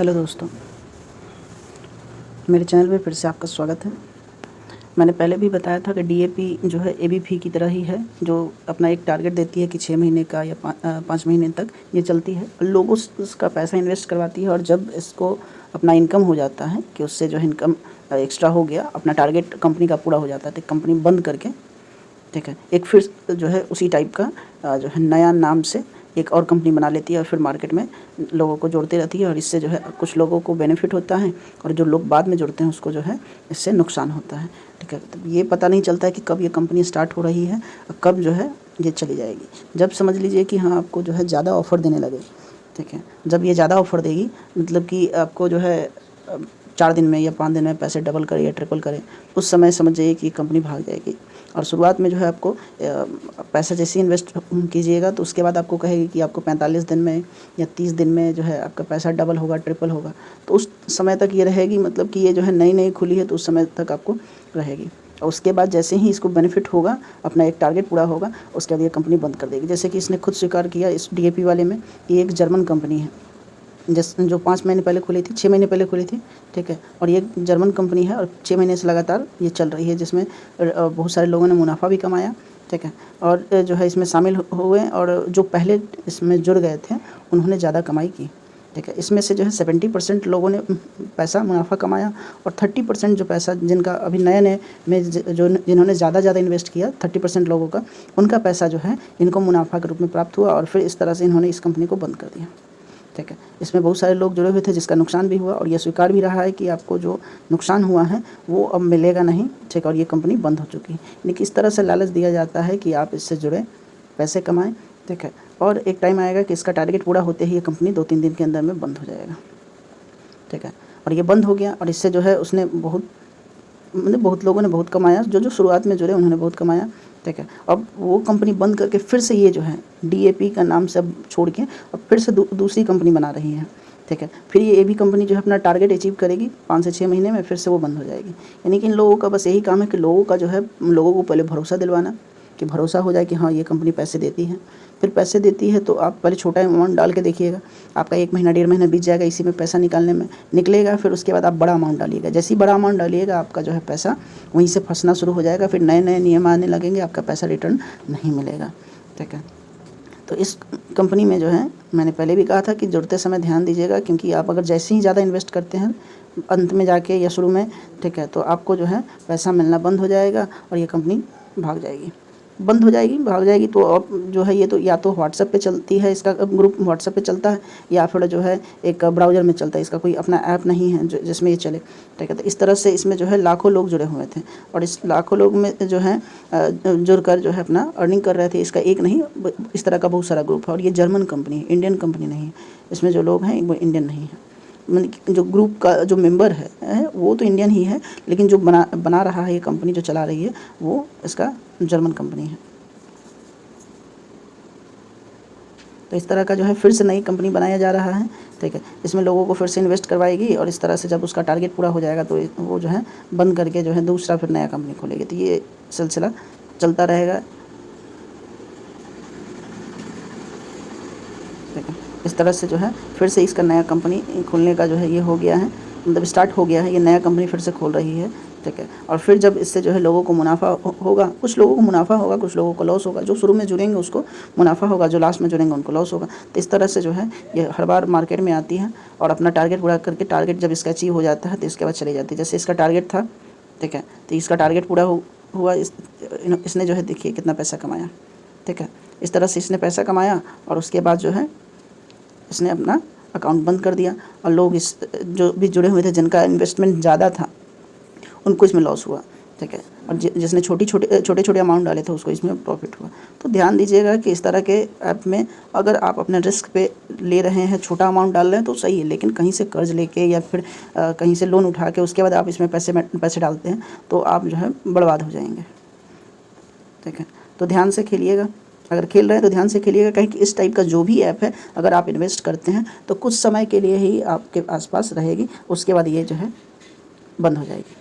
Hello दोस्तों, मेरे channel पे फिर से आपका स्वागत है। मैंने पहले भी बताया था कि डीएपी जो है एबीपी की तरह ही है, जो अपना एक टारगेट देती है कि 6 महीने का या 5 महीने तक ये चलती है। लोगों उसका पैसा इन्वेस्ट करवाती है और जब इसको अपना इनकम हो जाता है कि उससे जो है इनकम एक्स्ट्रा हो गया, अपना टारगेट कंपनी का पूरा हो जाता है, तो कंपनी बंद करके, ठीक है, एक फिर जो है उसी टाइप का जो है नया नाम से एक और कंपनी बना लेती है और फिर मार्केट में लोगों को जोड़ती रहती है। और इससे जो है कुछ लोगों को बेनिफिट होता है और जो लोग बाद में जुड़ते हैं उसको जो है इससे नुकसान होता है, ठीक है। तो ये पता नहीं चलता है कि कब ये कंपनी स्टार्ट हो रही है और कब जो है ये चली जाएगी। जब समझ लीजिए कि हाँ, आपको जो है ज़्यादा ऑफ़र देने लगे, ठीक है, जब ये ज़्यादा ऑफ़र देगी, मतलब कि आपको जो है 4 दिन में या 5 दिन में पैसे डबल करे या ट्रिपल करे, उस समय समझ जाइए कि ये कंपनी भाग जाएगी। और शुरुआत में जो है आपको पैसा जैसे ही इन्वेस्ट कीजिएगा तो उसके बाद आपको कहेगी कि आपको 45 दिन में या 30 दिन में जो है आपका पैसा डबल होगा, ट्रिपल होगा। तो उस समय तक ये रहेगी, मतलब कि ये जो है नई नई खुली है तो उस समय तक आपको रहेगी। और उसके बाद जैसे ही इसको बेनिफिट होगा, अपना एक टारगेट पूरा होगा, उसके बाद ये कंपनी बंद कर देगी। जैसे कि इसने खुद स्वीकार किया इस डीएपी वाले में कि ये एक जर्मन कंपनी है, जो 5 महीने पहले खुली थी, 6 महीने पहले खुली थी, ठीक है। और ये जर्मन कंपनी है और 6 महीने से लगातार ये चल रही है, जिसमें बहुत सारे लोगों ने मुनाफा भी कमाया, ठीक है। और जो है इसमें शामिल हुए और जो पहले इसमें जुड़ गए थे उन्होंने ज़्यादा कमाई की, ठीक है। इसमें से जो है 70% लोगों ने पैसा मुनाफा कमाया और 30% जो पैसा जिनका अभी नए नए में जो जिन्होंने ज़्यादा इन्वेस्ट किया, 30% लोगों का, उनका पैसा जो है इनको मुनाफा के रूप में प्राप्त हुआ और फिर इस तरह से इन्होंने इस कंपनी को बंद कर दिया, ठीक है। इसमें बहुत सारे लोग जुड़े हुए थे जिसका नुकसान भी हुआ और ये स्वीकार भी रहा है कि आपको जो नुकसान हुआ है वो अब मिलेगा नहीं, ठीक है। और ये कंपनी बंद हो चुकी है। यानी कि इस तरह से लालच दिया जाता है कि आप इससे जुड़े, पैसे कमाएं, ठीक है। और एक टाइम आएगा कि इसका टारगेट पूरा होते ही ये कंपनी 2-3 दिन के अंदर में बंद हो जाएगा, ठीक है। और ये बंद हो गया और इससे जो है उसने बहुत लोगों ने बहुत कमाया, जो शुरुआत में जुड़े उन्होंने बहुत कमाया, ठीक है। अब वो कंपनी बंद करके फिर से ये जो है डीएपी का नाम सब छोड़ के अब फिर से दूसरी कंपनी बना रही है, ठीक है। फिर ये एबी कंपनी जो है अपना टारगेट अचीव करेगी 5 से 6 महीने में, फिर से वो बंद हो जाएगी। यानी कि इन लोगों का बस यही काम है कि लोगों का जो है, लोगों को पहले भरोसा दिलवाना, कि भरोसा हो जाए कि हाँ ये कंपनी पैसे देती है। फिर पैसे देती है तो आप पहले छोटा अमाउंट डाल के देखिएगा, आपका 1 महीना 1.5 महीना बीत जाएगा इसी में पैसा निकालने में, निकलेगा। फिर उसके बाद आप बड़ा अमाउंट डालिएगा, जैसे ही बड़ा अमाउंट डालिएगा आपका जो है पैसा वहीं से फंसना शुरू हो जाएगा। फिर नए नए नियम आने लगेंगे, आपका पैसा रिटर्न नहीं मिलेगा, ठीक है। तो इस कंपनी में जो है मैंने पहले भी कहा था कि जुड़ते समय ध्यान दीजिएगा, क्योंकि आप अगर जैसे ही ज़्यादा इन्वेस्ट करते हैं अंत में जाके या शुरू में, ठीक है, तो आपको जो है पैसा मिलना बंद हो जाएगा और ये कंपनी भाग जाएगी, भाग जाएगी। तो अब जो है ये तो या तो व्हाट्सएप पे चलती है, इसका ग्रुप व्हाट्सएप पे चलता है, या फिर जो है एक ब्राउज़र में चलता है, इसका कोई अपना ऐप नहीं है जिसमें ये चले, ठीक है। तो इस तरह से इसमें जो है लाखों लोग जुड़े हुए थे और इस लाखों लोग में जो है जुड़कर जो है अपना अर्निंग कर रहे थे। इसका एक नहीं, इस तरह का बहुत सारा ग्रुप है और ये जर्मन कंपनी है, इंडियन कंपनी नहीं है। इसमें जो लोग हैं वो इंडियन नहीं है, मतलब जो ग्रुप का जो मेंबर है वो तो इंडियन ही है, लेकिन जो बना रहा है ये कंपनी जो चला रही है वो इसका जर्मन कंपनी है। तो इस तरह का जो है फिर से नई कंपनी बनाया जा रहा है, ठीक है। इसमें लोगों को फिर से इन्वेस्ट करवाएगी और इस तरह से जब उसका टारगेट पूरा हो जाएगा तो वो जो है बंद करके जो है दूसरा फिर नया कंपनी खोलेगी। तो ये सिलसिला चलता रहेगा, ठीक है। इस तरह से जो है फिर से इसका नया कंपनी खोलने का जो है ये हो गया है, मतलब स्टार्ट हो गया है, ये नया कंपनी फिर से खोल रही है, ठीक है। और फिर जब इससे जो है लोगों को मुनाफा होगा, कुछ लोगों को मुनाफा होगा, कुछ लोगों को लॉस होगा। जो शुरू में जुड़ेंगे उसको मुनाफा होगा, जो लास्ट में जुड़ेंगे उनको लॉस होगा। तो इस तरह से जो है ये हर बार मार्केट में आती है और अपना टारगेट पूरा करके, टारगेट जब इसका अचीव हो जाता है तो इसके बाद चली जाती है। जैसे इसका टारगेट था, ठीक है, तो इसका टारगेट पूरा हुआ, इसने जो है देखिए कितना पैसा कमाया, ठीक है। इस तरह से इसने पैसा कमाया और उसके बाद जो है इसने अपना अकाउंट बंद कर दिया और लोग इस जो भी जुड़े हुए थे जिनका इन्वेस्टमेंट ज़्यादा था उनको इसमें लॉस हुआ, ठीक है। और जिसने छोटे अमाउंट डाले थे उसको इसमें प्रॉफिट हुआ। तो ध्यान दीजिएगा कि इस तरह के ऐप में अगर आप अपने रिस्क पे ले रहे हैं, छोटा अमाउंट डाल रहे हैं तो सही है, लेकिन कहीं से कर्ज लेके या फिर कहीं से लोन उठा के उसके बाद आप इसमें पैसे डालते हैं तो आप जो है बर्बाद हो जाएंगे, ठीक है। तो ध्यान से खेलिएगा, अगर खेल रहे हैं तो ध्यान से खेलिएगा, कहीं कि इस टाइप का जो भी ऐप है अगर आप इन्वेस्ट करते हैं तो कुछ समय के लिए ही आपके आसपास रहेगी, उसके बाद ये जो है बंद हो जाएगी।